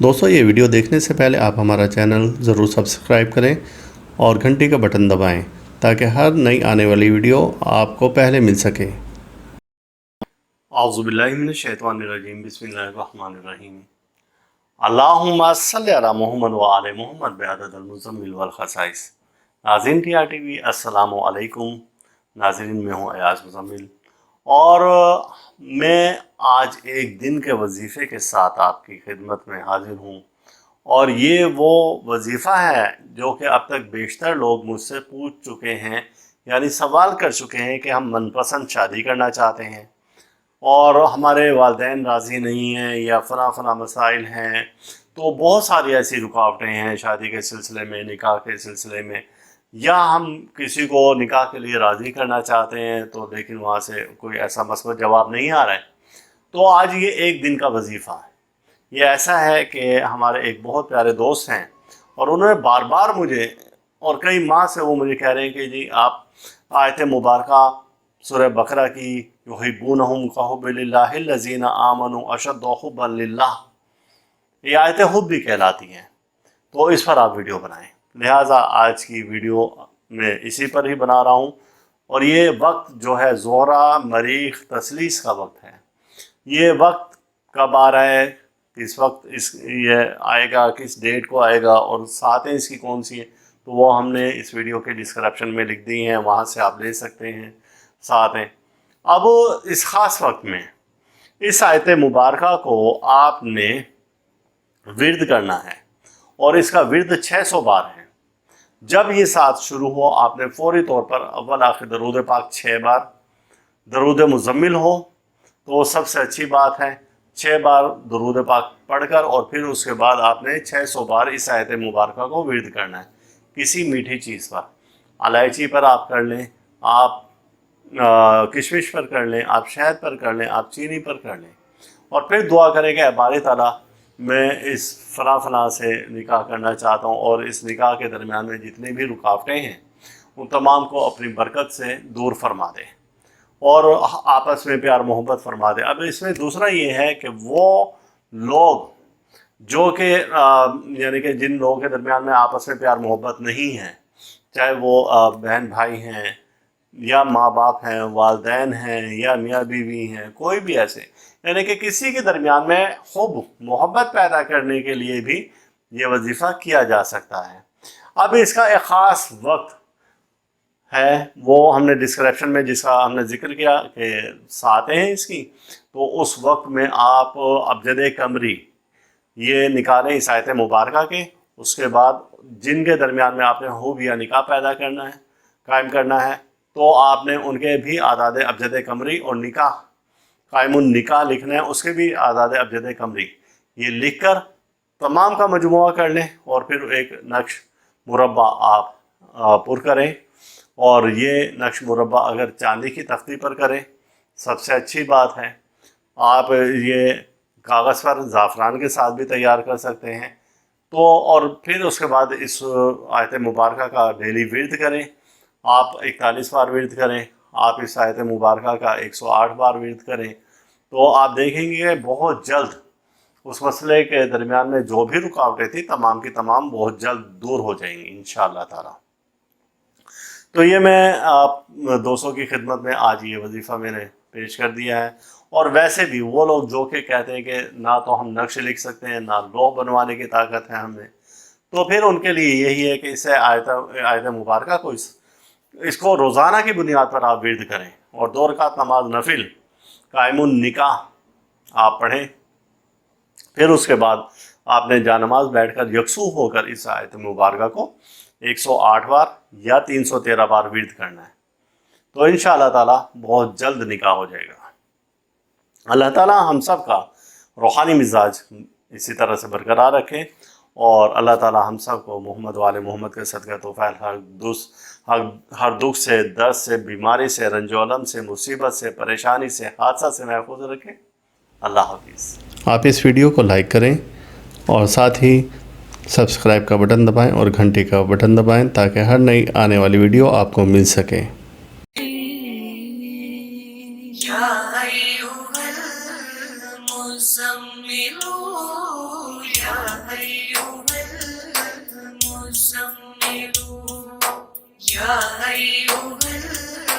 दोस्तों ये वीडियो देखने से पहले आप हमारा चैनल ज़रूर सब्सक्राइब करें और घंटी का बटन दबाएं ताकि हर नई आने वाली वीडियो आपको पहले मिल सके। औज़ुबिल्लाहि मिनश्शैतानिर्रजीम, बिस्मिल्लाहिर्रहमानिर्रहीम। अल्लाहुम्मा सल्लि अला मुहम्मद व आले मुहम्मद बिअददिल मुज़म्मिल वल खसाइस। नाज़रीन TRTV अस्सलामु अलैकुम। नाज़रीन मैं हूँ अयाज़ मुज़म्मिल और मैं आज एक दिन के वजीफ़े के साथ आपकी खिदमत में हाजिर हूँ। और ये वो वजीफ़ा है जो कि अब तक बेशतर लोग मुझसे पूछ चुके हैं, यानी सवाल कर चुके हैं कि हम मनपसंद शादी करना चाहते हैं और हमारे वालिदैन राज़ी नहीं हैं या फ़लाँ मसाइल हैं। तो बहुत सारी ऐसी रुकावटें हैं शादी के सिलसिले में, निकाह के सिलसिले में, या हम किसी को निकाह के लिए राज़ी करना चाहते हैं तो लेकिन वहाँ से कोई ऐसा मस्बत जवाब नहीं आ रहा है। तो आज ये एक दिन का वजीफ़ा है। ये ऐसा है कि हमारे एक बहुत प्यारे दोस्त हैं और उन्होंने बार बार मुझे और कई माह से वो मुझे कह रहे हैं कि जी आप आयत मुबारका सूरह बकरा की युहिब्बूनहुम कहुब्बिल्लाहिल्लज़ीना आमनू अशद्दु हुब्बन लिल्लाह, ये आयतें हुब भी कहलाती हैं। तो इस पर आप वीडियो बनाएं, लिहाजा आज की वीडियो मैं इसी पर ही बना रहा हूँ। और ये वक्त जो है ज़ोहरा मरीख तसलीस का वक्त है। ये वक्त कब आ रहा है, किस वक्त ये आएगा, किस डेट को आएगा और सातें इसकी कौन सी है, तो वो हमने इस वीडियो के डिस्क्रिप्शन में लिख दी हैं, वहाँ से आप ले सकते हैं सातें। अब इस ख़ास वक्त में इस आयत मुबारका को आपने विर्द करना है और इसका विर्द 600 बार है। जब ये साथ शुरू हो आपने फौरी तौर पर अव्वल आखिर दरूद पाक 6 बार, दरूद मुज़म्मिल हो तो सबसे अच्छी बात है 6 बार दरूद पाक पढ़कर और फिर उसके बाद आपने 600 बार इस आयत मुबारका को विर्द करना है। किसी मीठी चीज़ पर, इलायची पर आप कर लें, आप किशमिश पर कर लें, आप शहद पर कर लें, आप चीनी पर कर लें और फिर दुआ करें कि बारी ताला मैं इस फला से निकाह करना चाहता हूँ और इस निकाह के दरमियान में जितनी भी रुकावटें हैं उन तमाम को अपनी बरकत से दूर फरमा दे और आपस में प्यार मोहब्बत फरमा दे। अब इसमें दूसरा ये है कि वो लोग जो कि यानी कि जिन लोगों के दरमियान में आपस में प्यार मोहब्बत नहीं है, चाहे वो बहन भाई हैं या माँ बाप हैं, वालिदैन हैं या मियाँ बीवी हैं, कोई भी ऐसे, यानी कि किसी के दरमियान में खूब मोहब्बत पैदा करने के लिए भी ये वजीफ़ा किया जा सकता है। अब इसका एक ख़ास वक्त है, वो हमने डिस्क्रिप्शन में जिसका हमने जिक्र किया कि सातें हैं इसकी, तो उस वक्त में आप अबजद कमरी ये निकालें इस आयत मुबारका के। उसके बाद जिनके दरमियान में आपने हुब या निकाह पैदा करना है, कायम करना है, तो आपने उनके भी आदाद अबजद कमरी और निकाह कायमुन निकाह लिखना है, उसके भी आदाद अबजद कमरी ये लिख कर तमाम का मजमुआ कर लें और फिर एक नक्श मुरब्बा आप पुर करें। और ये नक्श मुरब्बा अगर चांदी की तख्ती पर करें सबसे अच्छी बात है। आप ये कागज़ पर ज़ाफ़रान के साथ भी तैयार कर सकते हैं। तो और फिर उसके बाद इस आयत मुबारका का डेली विर्द करें। आप 41 बार विर्द करें, आप इस आयत मुबारका का 108 बार विर्द करें, तो आप देखेंगे कि बहुत जल्द उस मसले के दरमियान में जो भी रुकावटें थी तमाम की तमाम बहुत जल्द दूर हो जाएंगी इंशाअल्लाह ताला। तो ये मैं आप दोस्तों की खिदमत में आज ये वजीफ़ा मैंने पेश कर दिया है। और वैसे भी वो लोग जो कि कहते हैं कि ना तो हम नक्श लिख सकते हैं ना लौह बनवाने की ताकत है हमें, तो फिर उनके लिए यही है कि इसे आयत मुबारका को इसको रोज़ाना की बुनियाद पर आप विर्द करें और 2 रकात नमाज नफिल कायमुन निकाह आप पढ़ें। फिर उसके बाद आपने जानमाज बैठकर यकसू होकर इस आयत मुबारका को 108 बार या 313 बार विर्द करना है। तो इंशाअल्लाह ताला बहुत जल्द निकाह हो जाएगा। अल्लाह ताला हम सब का रूहानी मिजाज इसी तरह से बरकरार रखें और अल्लाह ताला हम सब को मोहम्मद वाले मोहम्मद के सदक़े तौफ़ीक़ हर दुख से, दर्द से, बीमारी से, रंजोलम से, मुसीबत से, परेशानी से, हादसा से महफूज रखें। अल्लाह हाफिज़। आप इस वीडियो को लाइक करें और साथ ही सब्सक्राइब का बटन दबाएं और घंटी का बटन दबाएं ताकि हर नई आने वाली वीडियो आपको मिल सके। या अय्युहल मुज़म्मिलू या يا أيها